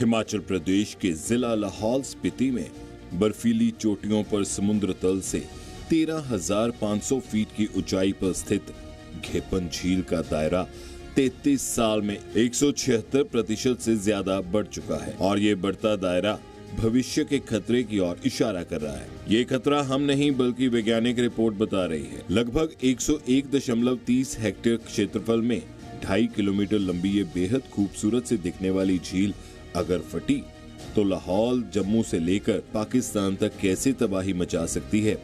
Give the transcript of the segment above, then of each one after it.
हिमाचल प्रदेश के जिला लाहौल स्पीति में बर्फीली चोटियों पर समुद्र तल से 13,500 फीट की ऊंचाई पर स्थित घेपन झील का दायरा 33 साल में 176% से ज्यादा बढ़ चुका है और ये बढ़ता दायरा भविष्य के खतरे की ओर इशारा कर रहा है। ये खतरा हम नहीं बल्कि वैज्ञानिक रिपोर्ट बता रही है। लगभग 101.30 हेक्टेयर क्षेत्रफल में 2.5 किलोमीटर लंबी ये बेहद खूबसूरत से दिखने वाली झील अगर फटी तो लाहौल जम्मू से लेकर पाकिस्तान तक कैसे तबाही मचा सकती है,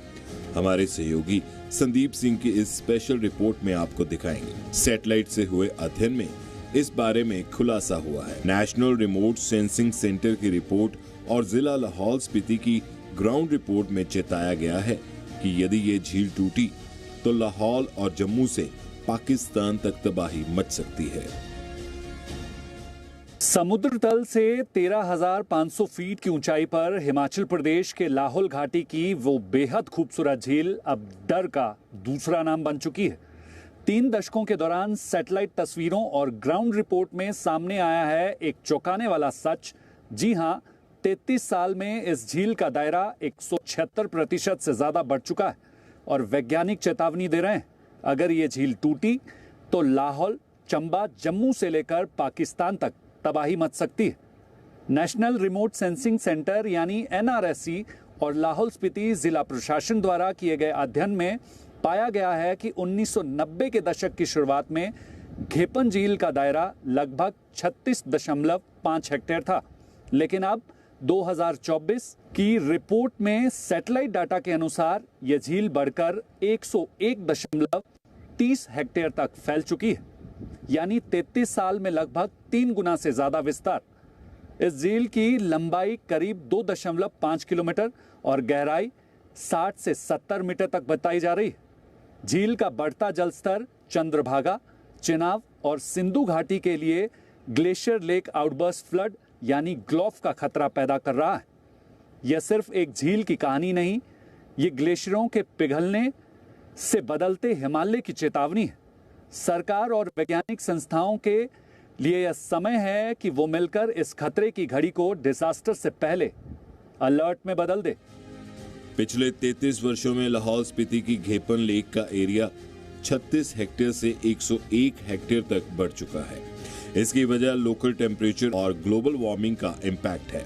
हमारे सहयोगी संदीप सिंह की इस स्पेशल रिपोर्ट में आपको दिखाएंगे। सैटेलाइट से हुए अध्ययन में इस बारे में खुलासा हुआ है। नेशनल रिमोट सेंसिंग सेंटर की रिपोर्ट और जिला लाहौल स्पीति की ग्राउंड रिपोर्ट में चेताया गया है कि यदि ये झील टूटी तो लाहौल और जम्मू से पाकिस्तान तक तबाही मच सकती है। समुद्र तल से 13,500 फीट की ऊंचाई पर हिमाचल प्रदेश के लाहौल घाटी की वो बेहद खूबसूरत झील अब डर का दूसरा नाम बन चुकी है। 3 दशकों के दौरान सैटेलाइट तस्वीरों और ग्राउंड रिपोर्ट में सामने आया है एक चौंकाने वाला सच। जी हां, 33 साल में इस झील का दायरा 176% से ज्यादा बढ़ चुका है और वैज्ञानिक चेतावनी दे रहे हैं, अगर ये झील टूटी तो लाहौल, चंबा, जम्मू से लेकर पाकिस्तान तक तबाही मच सकती है। नेशनल रिमोट सेंसिंग सेंटर यानी NRSC और लाहौल स्पीति जिला प्रशासन द्वारा किए गए अध्ययन में पाया गया है कि 1990 के दशक की शुरुआत में घेपन झील का दायरा लगभग 36.5 हेक्टेयर था, लेकिन अब 2024 की रिपोर्ट में सैटेलाइट डाटा के अनुसार यह झील बढ़कर 101.30 हेक्टेयर तक फैल चुकी है, यानी 33 साल में लगभग 3 गुना से ज्यादा विस्तार। इस झील की लंबाई करीब 2.5 किलोमीटर और गहराई 60 से 70 मीटर तक बताई जा रही है। झील का बढ़ता जल स्तर चंद्रभागा, चिनाब और सिंधु घाटी के लिए ग्लेशियर लेक आउटबर्स्ट फ्लड यानी ग्लोफ का खतरा पैदा कर रहा है। यह सिर्फ एक झील की कहानी नहीं, ये ग्लेशियरों के पिघलने से बदलते हिमालय की चेतावनी है। सरकार और वैज्ञानिक संस्थाओं के लिए यह समय है कि वो मिलकर इस खतरे की घड़ी को डिजास्टर से पहले अलर्ट में बदल दे। पिछले 33 वर्षों में लाहौल स्पीति की घेपन लेक का एरिया 36 हेक्टेयर से 101 हेक्टेयर तक बढ़ चुका है। इसकी वजह लोकल टेम्परेचर और ग्लोबल वार्मिंग का इम्पैक्ट है।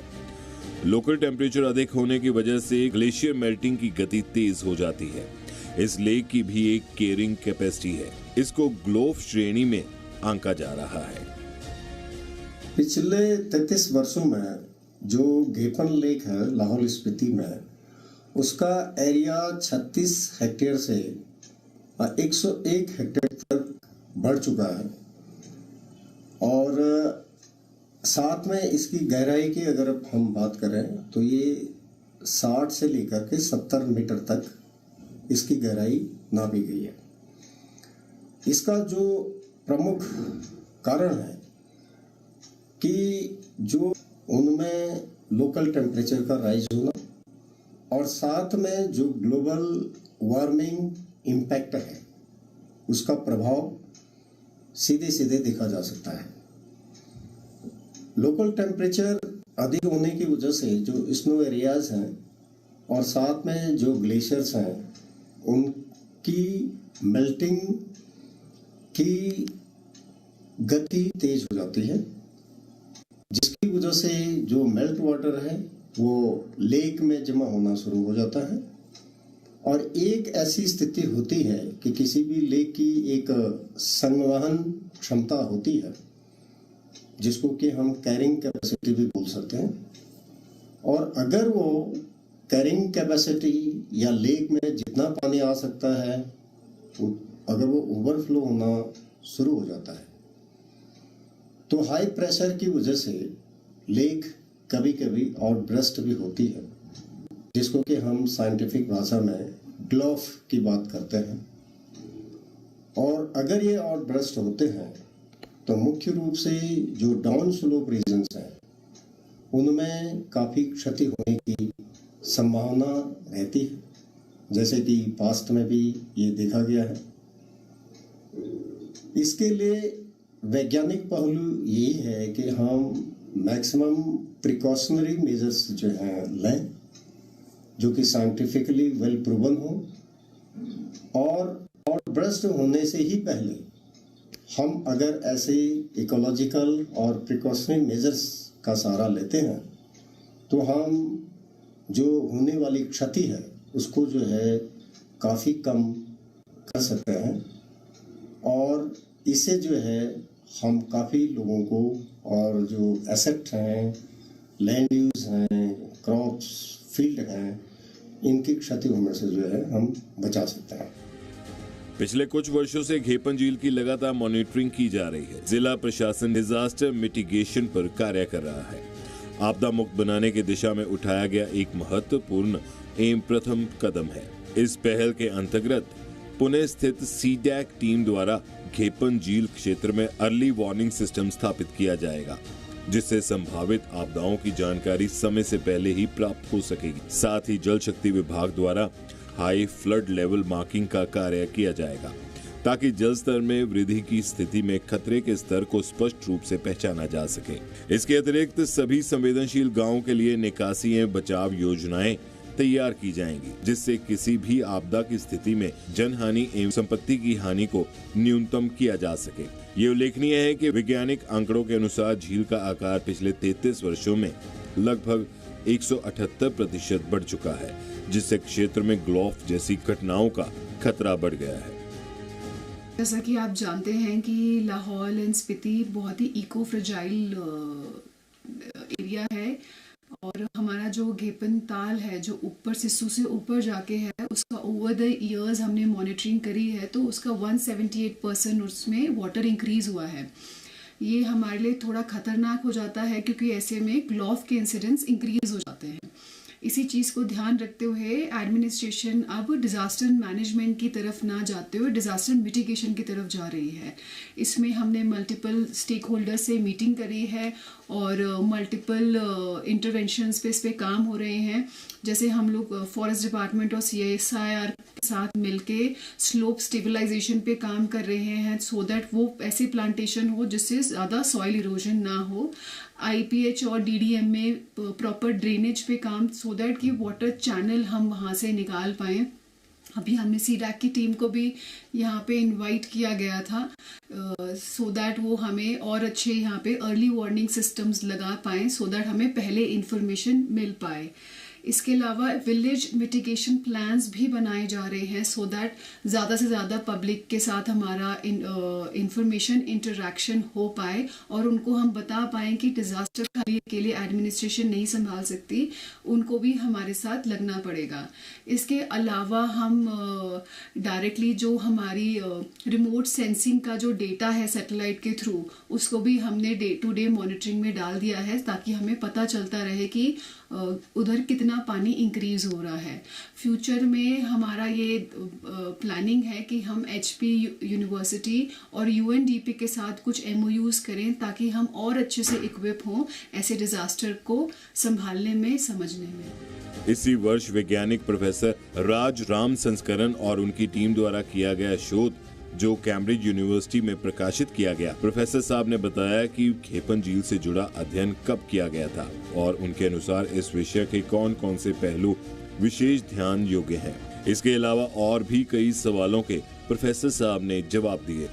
लोकल टेम्परेचर अधिक होने की वजह से ग्लेशियर मेल्टिंग की गति तेज हो जाती है। इस लेक की भी एक कैरिंग कैपेसिटी है, इसको ग्लोफ श्रेणी में आंका जा रहा है। पिछले 33 वर्षों में जो घेपन लेक है लाहौल स्पीति में, उसका एरिया 36 हेक्टेयर से 101 हेक्टेयर तक बढ़ चुका है और साथ में इसकी गहराई की अगर हम बात करें तो ये 60 से लेकर के 70 मीटर तक इसकी गहराई नापी गई है। इसका जो प्रमुख कारण है कि जो उनमें लोकल टेम्परेचर का राइज होना और साथ में जो ग्लोबल वार्मिंग इम्पैक्ट है, उसका प्रभाव सीधे सीधे देखा जा सकता है। लोकल टेम्परेचर अधिक होने की वजह से जो स्नो एरियाज हैं और साथ में जो ग्लेशियर्स हैं, उनकी मेल्टिंग की गति तेज हो जाती है, जिसकी वजह से जो मेल्ट वाटर है वो लेक में जमा होना शुरू हो जाता है और एक ऐसी स्थिति होती है कि किसी भी लेक की एक संवहन क्षमता होती है, जिसको कि हम कैरिंग कैपेसिटी भी बोल सकते हैं। और अगर वो कैरिंग कैपेसिटी या लेक में जितना पानी आ सकता है, अगर वो ओवरफ्लो होना शुरू हो जाता है तो हाई प्रेशर की वजह से लेक कभी कभी आउटब्रस्ट भी होती है, जिसको कि हम साइंटिफिक भाषा में ग्लोफ की बात करते हैं। और अगर ये आउटब्रस्ट होते हैं तो मुख्य रूप से जो डाउन स्लोप रीजन्स हैं उनमें काफ़ी क्षति होने की संभावना रहती है, जैसे कि पास्ट में भी ये देखा गया है। इसके लिए वैज्ञानिक पहलू यही है कि हम मैक्सिमम प्रिकॉशनरी मेजर्स जो हैं लें, जो कि साइंटिफिकली वेल प्रूवन हो, और ब्रस्ट होने से ही पहले हम अगर ऐसे इकोलॉजिकल और प्रिकॉशनरी मेजर्स का सहारा लेते हैं तो हम जो होने वाली क्षति है उसको जो है काफ़ी कम कर सकते हैं, और इससे जो है हम काफ़ी लोगों को और जो एसेट हैं, लैंड यूज हैं, क्रॉप्स, फील्ड हैं, इनकी क्षति होने से जो है हम बचा सकते हैं। पिछले कुछ वर्षों से घेपन झील की लगातार मॉनिटरिंग की जा रही है। जिला प्रशासन डिजास्टर मिटिगेशन पर कार्य कर रहा है। आपदा मुक्त बनाने की दिशा में उठाया गया एक महत्वपूर्ण एवं प्रथम कदम है। इस पहल के अंतर्गत पुणे स्थित सीडैक टीम द्वारा घेपन झील क्षेत्र में अर्ली वार्निंग सिस्टम स्थापित किया जाएगा, जिससे संभावित आपदाओं की जानकारी समय से पहले ही प्राप्त हो सकेगी। साथ ही जल शक्ति विभाग द्वारा हाई फ्लड लेवल मार्किंग का कार्य किया जाएगा, ताकि जल स्तर में वृद्धि की स्थिति में खतरे के स्तर को स्पष्ट रूप से पहचाना जा सके। इसके अतिरिक्त सभी संवेदनशील गांवों के लिए निकासी एवं बचाव योजनाएं तैयार की जाएंगी, जिससे किसी भी आपदा की स्थिति में जनहानि एवं संपत्ति की हानि को न्यूनतम किया जा सके। ये उल्लेखनीय है कि वैज्ञानिक आंकड़ों के अनुसार झील का आकार पिछले 33 वर्षों में लगभग 178% बढ़ चुका है, जिससे क्षेत्र में ग्लोफ जैसी घटनाओं का खतरा बढ़ गया है। जैसा कि आप जानते हैं कि लाहौल एंड स्पीति बहुत ही इको फ्रेजाइल एरिया है, और हमारा जो घेपन ताल है जो ऊपर सिस्सू से ऊपर जाके है, उसका ओवर द ईयर्स हमने मॉनिटरिंग करी है तो उसका 178% उसमें वाटर इंक्रीज हुआ है। ये हमारे लिए थोड़ा खतरनाक हो जाता है क्योंकि ऐसे में ग्लोफ के इंसिडेंट्स इंक्रीज हो जाते हैं। इसी चीज़ को ध्यान रखते हुए एडमिनिस्ट्रेशन अब डिज़ास्टर मैनेजमेंट की तरफ ना जाते हुए डिज़ास्टर मिटिगेशन की तरफ जा रही है। इसमें हमने मल्टीपल स्टेक होल्डर्स से मीटिंग करी है और मल्टीपल इंटरवेंशंस पे इस पे काम हो रहे हैं। जैसे हम लोग फॉरेस्ट डिपार्टमेंट और CSIR के साथ मिलके स्लोप स्टेबलाइजेशन पे काम कर रहे हैं, सो दैट वो ऐसे प्लांटेशन हो जिससे ज़्यादा सॉइल इरोजन ना हो। IPH और DDM में प्रॉपर ड्रेनेज पे काम, सो दैट कि वाटर चैनल हम वहाँ से निकाल पाएँ। अभी हमने सीडैक की टीम को भी यहाँ पे इनवाइट किया गया था, सो दैट वो हमें और अच्छे यहाँ पे अर्ली वार्निंग सिस्टम्स लगा पाएँ, सो दैट हमें पहले इंफॉर्मेशन मिल पाए। इसके अलावा विलेज मिटिगेशन प्लान्स भी बनाए जा रहे हैं, सो दैट ज़्यादा से ज़्यादा पब्लिक के साथ हमारा इंफॉर्मेशन इंटरेक्शन हो पाए और उनको हम बता पाएँ कि डिज़ास्टर खाली अकेले एडमिनिस्ट्रेशन नहीं संभाल सकती, उनको भी हमारे साथ लगना पड़ेगा। इसके अलावा हम डायरेक्टली जो हमारी रिमोट सेंसिंग का जो डेटा है सैटेलाइट के थ्रू, उसको भी हमने डे टू डे मॉनिटरिंग में डाल दिया है, ताकि हमें पता चलता रहे कि उधर कितना पानी इंक्रीज हो रहा है। फ्यूचर में हमारा ये प्लानिंग है कि हम HP यूनिवर्सिटी और UNDP के साथ कुछ MOUs करें, ताकि हम और अच्छे से इक्विप हों ऐसे डिजास्टर को संभालने में, समझने में। इसी वर्ष वैज्ञानिक प्रोफेसर राज राम संस्करण और उनकी टीम द्वारा किया गया शोध जो कैम्ब्रिज यूनिवर्सिटी में प्रकाशित किया गया। प्रोफेसर साहब ने बताया कि घेपन झील से जुड़ा अध्ययन कब किया गया था और उनके अनुसार इस विषय के कौन कौन से पहलू विशेष ध्यान योग्य हैं। इसके अलावा और भी कई सवालों के प्रोफेसर साहब ने जवाब दिए।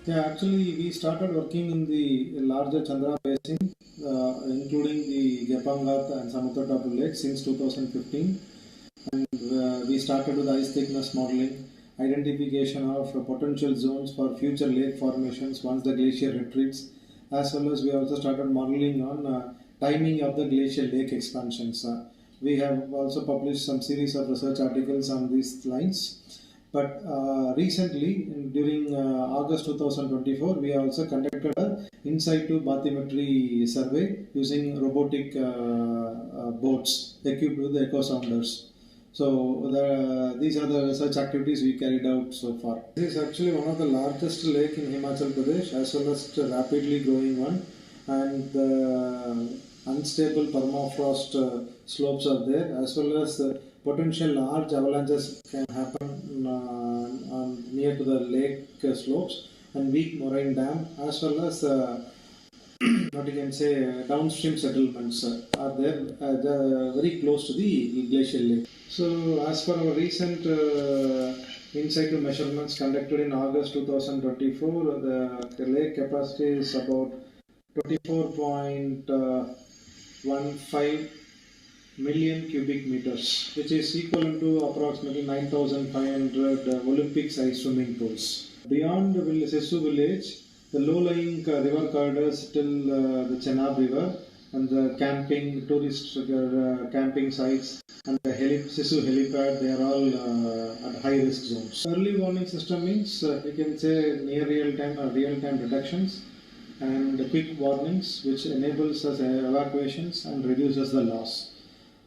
Yeah, actually we started working in the larger Chandra basin, including the Gepangat and Samutatapu lakes since 2015, and we started with ice thickness modeling, identification of potential zones for future lake formations once the glacier retreats, as well as we also started modeling on timing of the glacial lake expansions. We have also published some series of research articles on these lines. But recently, during August 2024, we also conducted an in situ bathymetry survey using robotic boats equipped with echo sounders. So these are the research activities we carried out so far. This is actually one of the largest lake in Himachal Pradesh, as well as a rapidly growing one, and the unstable permafrost slopes are there, as well as potential large avalanches can happen near to the lake slopes, and weak moraine dam, as well as what you can say, downstream settlements are there very close to the glacial lake. So as per our recent in-situ measurements conducted in August 2024, the lake capacity is about 24.15 million cubic meters, which is equivalent to approximately 9,500 Olympic-sized swimming pools. Beyond the Sissu village, the low-lying river corridors till the Chenab River and the camping, tourist camping sites and the Sissu helipad, they are all at high-risk zones. Early warning system means we can say near real-time or real-time detections and quick warnings, which enables us evacuations and reduces the loss.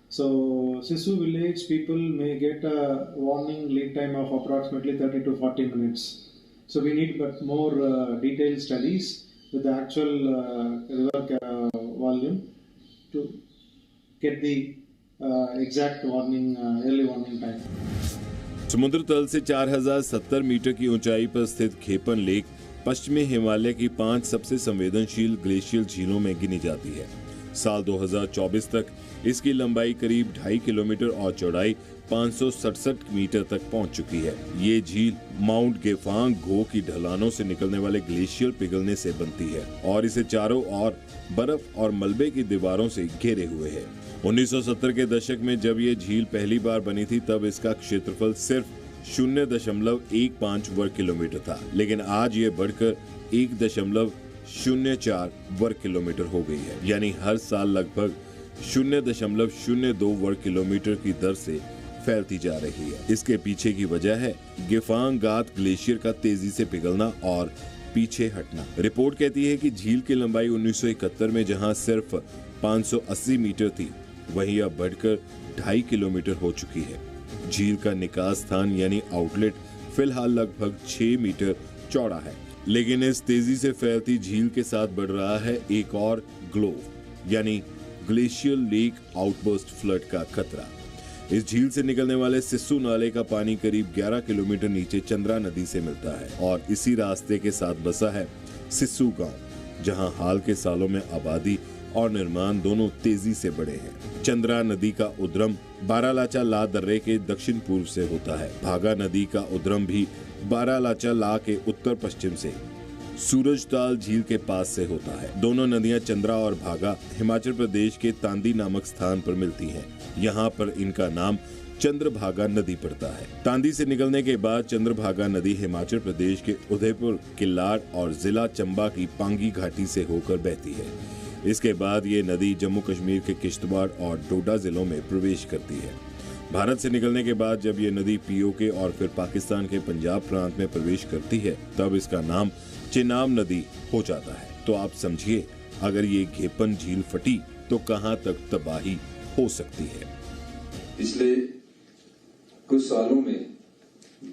So Sissu village people may get a warning lead time of approximately 30 to 40 minutes. So we need but more detailed studies with the actual river volume to get the exact warning, early warning time. समुद्र तल से 4070 metre की ऊंचाई पर स्थित Ghepan lake पश्चिमी हिमालय की 5 सबसे संवेदनशील ग्लेशियल झीलों में गिनी जाती है। साल 2024 तक इसकी लंबाई करीब 2.5 किलोमीटर और चौड़ाई 567 मीटर तक पहुंच चुकी है। ये झील माउंट गेफांग घो की ढलानों से निकलने वाले ग्लेशियर पिघलने से बनती है और इसे चारों ओर बर्फ और मलबे की दीवारों से घेरे हुए है। 1970 के दशक में जब ये झील पहली बार बनी थी तब इसका क्षेत्रफल सिर्फ 0.15 वर्ग किलोमीटर था, लेकिन आज ये बढ़कर 1.04 वर्ग किलोमीटर हो गई है। यानी हर साल लगभग 0.02 वर्ग किलोमीटर की दर से फैलती जा रही है। इसके पीछे की वजह है गेफांग गात ग्लेशियर का तेजी से पिघलना और पीछे हटना। रिपोर्ट कहती है कि झील की लंबाई 1971 में जहां सिर्फ 580 मीटर थी, वहीं अब बढ़कर 2.5 किलोमीटर हो चुकी है। झील का निकास स्थान यानी आउटलेट फिलहाल लगभग 6 मीटर चौड़ा है, लेकिन इस तेजी से फैलती झील के साथ बढ़ रहा है एक और ग्लोव यानी ग्लेशियल लेक आउटबर्स्ट फ्लड का खतरा। इस झील से निकलने वाले सिस्सू नाले का पानी करीब 11 किलोमीटर नीचे चंद्रा नदी से मिलता है और इसी रास्ते के साथ बसा है सिस्सू गांव, जहां हाल के सालों में आबादी और निर्माण दोनों तेजी से बढ़े हैं। चंद्रा नदी का उद्गम बारालाचा ला दर्रे के दक्षिण पूर्व से होता है। भागा नदी का उद्गम भी बारालाचा ला के उत्तर पश्चिम से सूरजताल झील के पास से होता है। दोनों नदियां चंद्रा और भागा हिमाचल प्रदेश के तांदी नामक स्थान पर मिलती हैं। यहाँ पर इनका नाम चंद्रभागा नदी पड़ता है। तांदी से निकलने के बाद चंद्रभागा नदी हिमाचल प्रदेश के उदयपुर, किल्लार और जिला चंबा की पांगी घाटी से होकर बहती है। इसके बाद ये नदी जम्मू कश्मीर के किश्तवाड़ और डोडा जिलों में प्रवेश करती है। भारत से निकलने के बाद जब ये नदी पीओके और फिर पाकिस्तान के पंजाब प्रांत में प्रवेश करती है, तब इसका नाम चेनाब नदी हो जाता है। तो आप समझिए, अगर ये घेपन झील फटी तो कहां तक तबाही हो सकती है। पिछले कुछ सालों में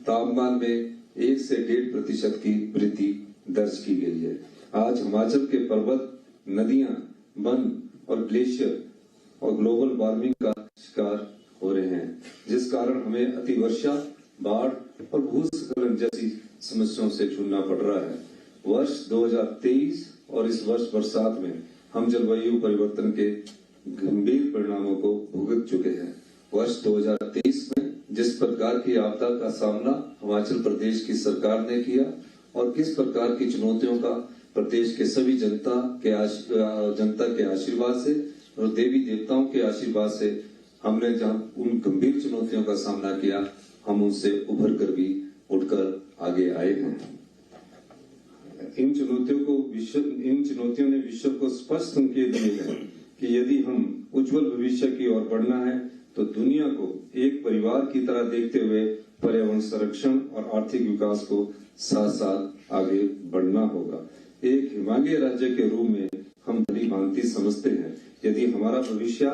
तापमान में 1 से 1.5% की वृद्धि दर्ज की गई है। आज हिमाचल के पर्वत, नदियां, वन और ग्लेशियर और ग्लोबल वार्मिंग का शिकार हो रहे हैं, जिस कारण हमें अतिवर्षा, बाढ़ और भूस्खलन जैसी समस्याओं से जूझना पड़ रहा है। वर्ष 2023 और इस वर्ष बरसात में हम जलवायु परिवर्तन के गंभीर परिणामों को भुगत चुके हैं। वर्ष 2023 में जिस प्रकार की आपदा का सामना हिमाचल प्रदेश की सरकार ने किया और किस प्रकार की चुनौतियों का प्रदेश के सभी जनता के आशीर्वाद से और देवी देवताओं के आशीर्वाद से हमने जहां उन गंभीर चुनौतियों का सामना किया, हम उनसे उभर कर भी उठकर आगे आए हैं। इन चुनौतियों ने विश्व को स्पष्ट संकेत दिए हैं कि यदि हम उज्जवल भविष्य की ओर बढ़ना है तो दुनिया को एक परिवार की तरह देखते हुए पर्यावरण संरक्षण और आर्थिक विकास को साथ साथ आगे बढ़ना होगा। एक हिमालय राज्य के रूप में हम भली भांति समझते हैं, यदि हमारा भविष्य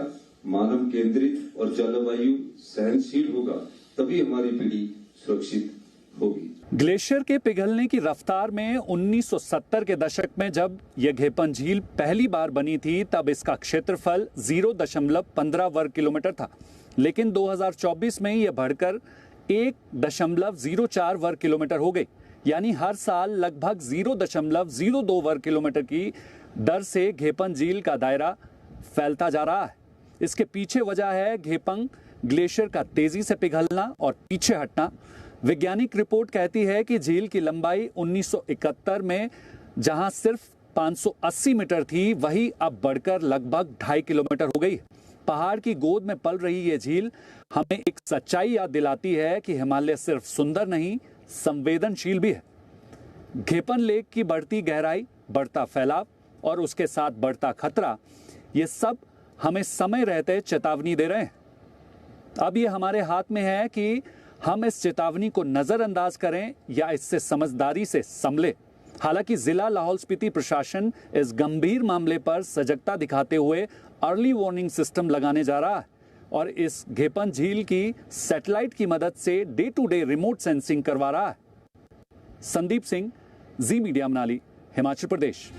मानव केंद्रित और जलवायु सहनशील होगा, तभी हमारी पीढ़ी सुरक्षित होगी। ग्लेशियर के पिघलने की रफ्तार में 1970 के दशक में जब यह घेपन झील पहली बार बनी थी, तब इसका क्षेत्रफल 0.15 वर्ग किलोमीटर था, लेकिन 2024 में यह बढ़कर 1.04 वर्ग किलोमीटर हो गई। यानी हर साल लगभग 0.02 वर्ग किलोमीटर की डर से घेपन झील का दायरा फैलता जा रहा है। इसके पीछे वजह है घेपंग ग्लेशियर का तेजी से पिघलना और पीछे हटना। वैज्ञानिक रिपोर्ट कहती है कि झील की लंबाई 1971 में जहां सिर्फ 580 मीटर थी, वही अब बढ़कर लगभग 2.5 किलोमीटर हो गई। पहाड़ की गोद में पल रही ये झील हमें एक सच्चाई याद दिलाती है कि हिमालय सिर्फ सुंदर नहीं, संवेदनशील भी है। घेपन लेक की बढ़ती गहराई, बढ़ता फैलाव और उसके साथ बढ़ता खतरा, ये सब हमें समय रहते चेतावनी दे रहे हैं। अब ये हमारे हाथ में है कि हम इस चेतावनी को नजरअंदाज करें या इससे समझदारी से संभलें। हालांकि जिला लाहौल स्पीति प्रशासन इस गंभीर मामले पर सजगता दिखाते हुए अर्ली वार्निंग सिस्टम लगाने जा रहा है और इस घेपन झील की सैटेलाइट की मदद से day to day remote sensing करवा रहा है। संदीप सिंह, जी मीडिया मनाली, हिमाचल प्रदेश।